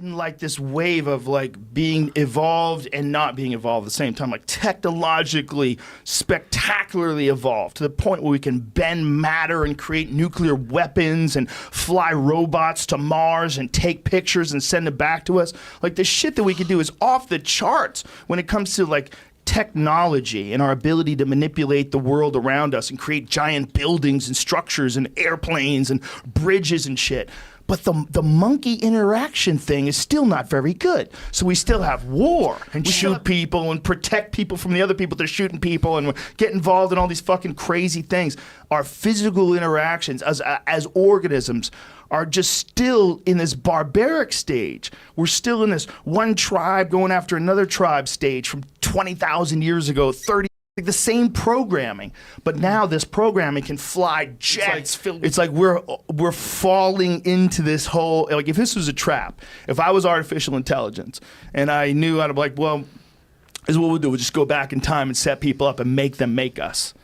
in like this wave of like being evolved and not being evolved at the same time, like technologically spectacularly evolved to the point where we can bend matter and create nuclear weapons and fly robots to Mars and take pictures and send it back to us. Like the shit that we can do is off the charts when it comes to like technology and our ability to manipulate the world around us and create giant buildings and structures and airplanes and bridges and shit. But the monkey interaction thing is still not very good. So we still have war and shoot people and protect people from the other people that are shooting people and get involved in all these fucking crazy things. Our physical interactions as organisms are just still in this barbaric stage. We're still in this one tribe going after another tribe stage from 20,000 years ago, 30. Like the same programming, but now this programming can fly jets. It's like we're falling into this whole, like if this was a trap, if I was artificial intelligence and I knew I'd be like, well, this is what we'll do. We'll just go back in time and set people up and make them make us.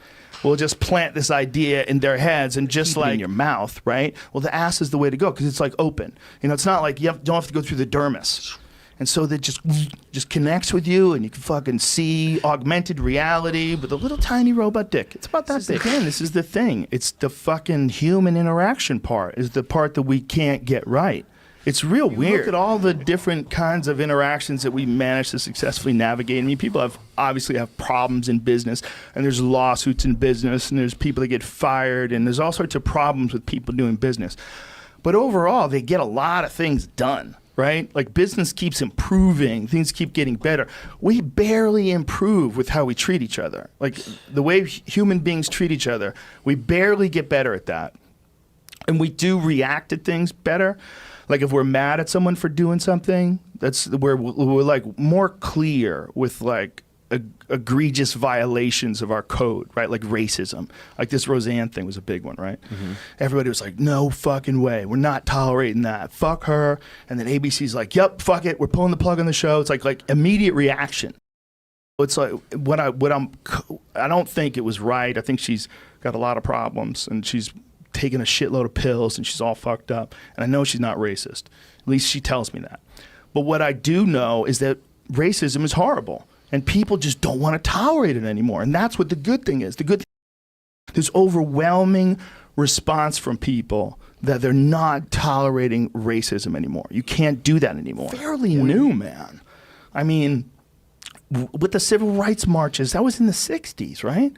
We'll just plant this idea in their heads and just like in your mouth, right? Well, the ass is the way to go because it's like open. You know, it's not like don't have to go through the dermis. And so that just connects with you and you can fucking see augmented reality with a little tiny robot dick. It's about that big. Again, this is the thing. It's the fucking human interaction part is the part that we can't get right. It's real weird. Look at all the different kinds of interactions that we manage to successfully navigate. I mean, people obviously have problems in business, and there's lawsuits in business, and there's people that get fired, and there's all sorts of problems with people doing business. But overall, they get a lot of things done. Right? Like business keeps improving, things keep getting better. We barely improve with how we treat each other. Like the way human beings treat each other, we barely get better at that. And we do react to things better. Like if we're mad at someone for doing something, that's where we're like more clear with like egregious violations of our code, right? Like racism. Like this Roseanne thing was a big one, right? Mm-hmm. Everybody was like, no fucking way. We're not tolerating that. Fuck her. And then ABC's like, yep, fuck it. We're pulling the plug on the show. It's like immediate reaction. It's like I don't think it was right. I think she's got a lot of problems and she's taking a shitload of pills and she's all fucked up. And I know she's not racist. At least she tells me that. But what I do know is that racism is horrible. And people just don't want to tolerate it anymore. And that's what the good thing is. The good thing, there's overwhelming response from people that they're not tolerating racism anymore. You can't do that anymore. Fairly new, man. I mean, with the civil rights marches, that was in the 60s, right?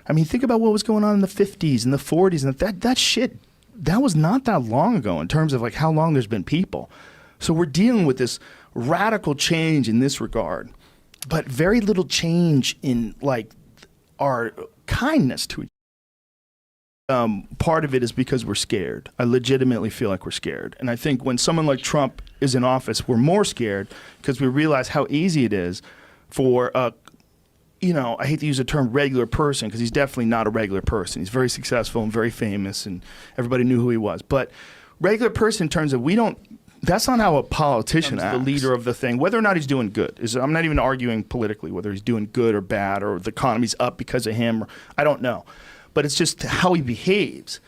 I mean, think about what was going on in the 50s and the 40s. And that shit, that was not that long ago in terms of like how long there's been people. So we're dealing with this radical change in this regard. But very little change in like our kindness to each other. Part of it is because we're scared. I legitimately feel like we're scared. And I think when someone like Trump is in office, we're more scared because we realize how easy it is for a, you know, I hate to use the term regular person because he's definitely not a regular person. He's very successful and very famous and everybody knew who he was. But regular person in terms of that's not how a politician acts. The leader of the thing, whether or not he's doing good. I'm not even arguing politically whether he's doing good or bad or the economy's up because of him. I don't know. But it's just how he behaves.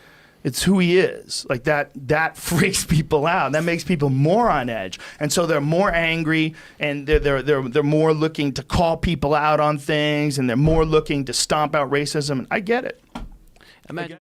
It's who he is. Like that freaks people out. That makes people more on edge. And so they're more angry and they're more looking to call people out on things and they're more looking to stomp out racism. And I get it. Imagine